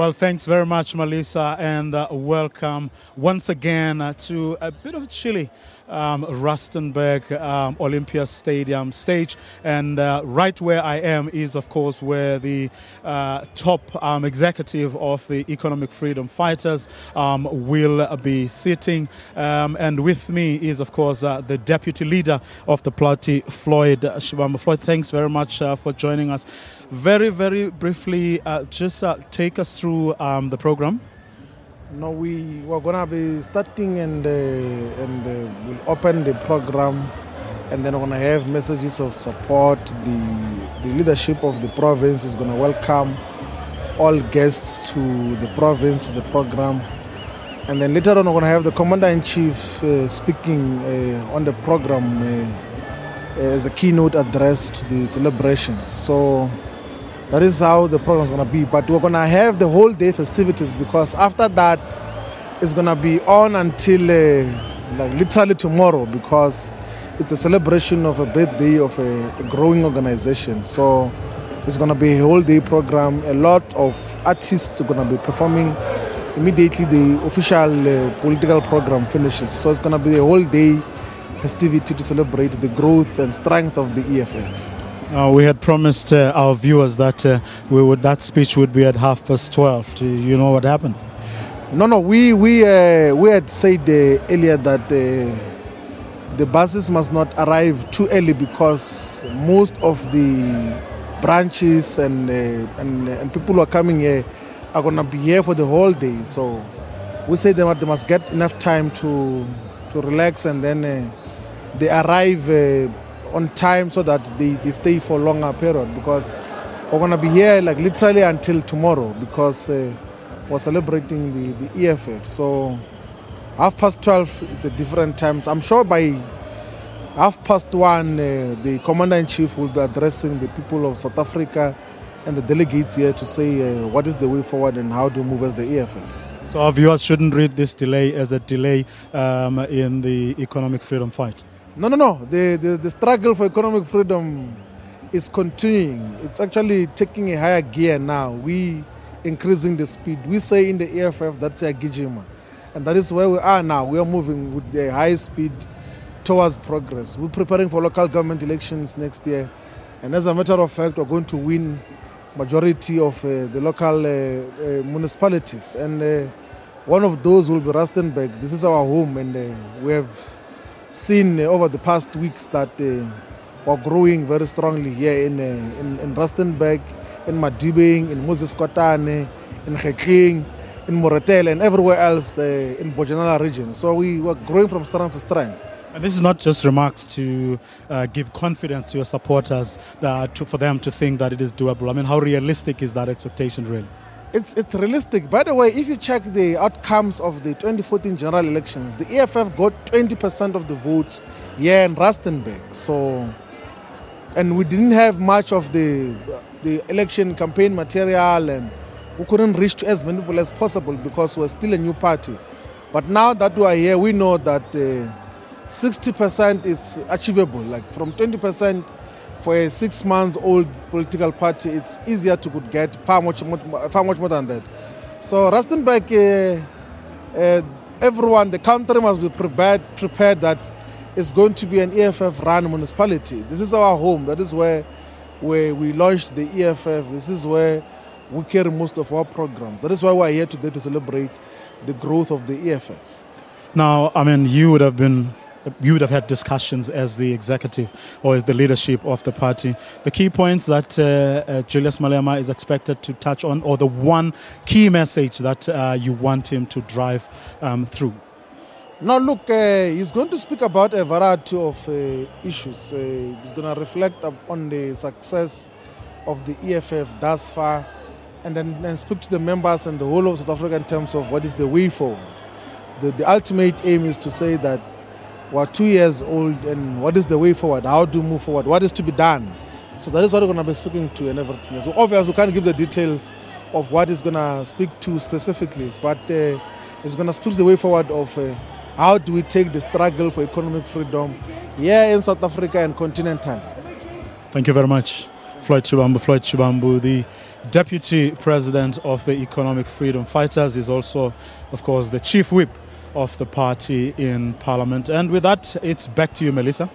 Well, thanks very much, Melissa, and welcome once again to a bit of a chilly Rustenburg Olympia Stadium stage. And right where I am is, of course, where the top executive of the Economic Freedom Fighters will be sitting. And with me is, of course, the deputy leader of the party, Floyd Shivambu. Floyd, thanks very much for joining us. Very, very briefly, just take us through the program. No, we were going to be starting and we'll open the program, and then we're going to have messages of support. The leadership of the province is going to welcome all guests to the province, to the program. And then later on, we're going to have the Commander-in-Chief speaking on the program as a keynote address to the celebrations. So that is how the program is going to be. But we're going to have the whole day festivities, because after that, it's going to be on until like literally tomorrow, because it's a celebration of a birthday of a growing organization. So it's going to be a whole day program. A lot of artists are going to be performing immediately the official political program finishes. So it's going to be a whole day festivity to celebrate the growth and strength of the EFF. We had promised our viewers that that speech would be at 12:30. Do you know what happened? No. We had said earlier that the buses must not arrive too early, because most of the branches and people who are coming here are going to be here for the whole day. So we say they must get enough time to relax, and then they arrive on time, so that they stay for a longer period, because we're going to be here like literally until tomorrow, because we're celebrating the EFF. So 12:30 is a different time. I'm sure by 1:30 the Commander-in-Chief will be addressing the people of South Africa and the delegates here to say what is the way forward and how to move as the EFF. So our viewers shouldn't read this delay as a delay in the economic freedom fight. No. The struggle for economic freedom is continuing. It's actually taking a higher gear now. We increasing the speed. We say in the EFF that's a gijima, and that is where we are now. We are moving with a high speed towards progress. We're preparing for local government elections next year, and as a matter of fact, we're going to win majority of the local municipalities, and one of those will be Rustenburg. This is our home, and we have seen over the past weeks that we're growing very strongly here in Rustenburg, in Madibeng, in Moses Kotane, in Gekling, in Moretele, and everywhere else in Bojanala region. So we were growing from strength to strength. And this is not just remarks to give confidence to your supporters, for them to think that it is doable. I mean, how realistic is that expectation really? It's realistic. By the way, if you check the outcomes of the 2014 general elections, the EFF got 20% of the votes here in Rustenburg. So, and we didn't have much of the election campaign material, and we couldn't reach to as many people as possible because we're still a new party. But now that we are here, we know that 60% is achievable. Like from 20%, for a 6-month-old political party, it's easier to get far much more than that. So Rustenburg, everyone, the country must be prepared that it's going to be an EFF-run municipality. This is our home. That is where we launched the EFF. This is where we carry most of our programs. That is why we're here today, to celebrate the growth of the EFF. Now, I mean, you would have had discussions as the executive or as the leadership of the party. The key points that Julius Malema is expected to touch on, or the one key message that you want him to drive through? Now look, he's going to speak about a variety of issues. He's going to reflect on the success of the EFF thus far, and then speak to the members and the whole of South Africa in terms of what is the way forward. The ultimate aim is to say that we're 2 years old, and what is the way forward? How do we move forward? What is to be done? So that is what we're going to be speaking to and everything. So obviously we can't give the details of what he's going to speak to specifically, but he's going to speak to the way forward of how do we take the struggle for economic freedom here in South Africa and continentally. Thank you very much. Floyd Shivambu, the Deputy President of the Economic Freedom Fighters, is also, of course, the Chief Whip of the party in Parliament. And with that, it's back to you, Melissa.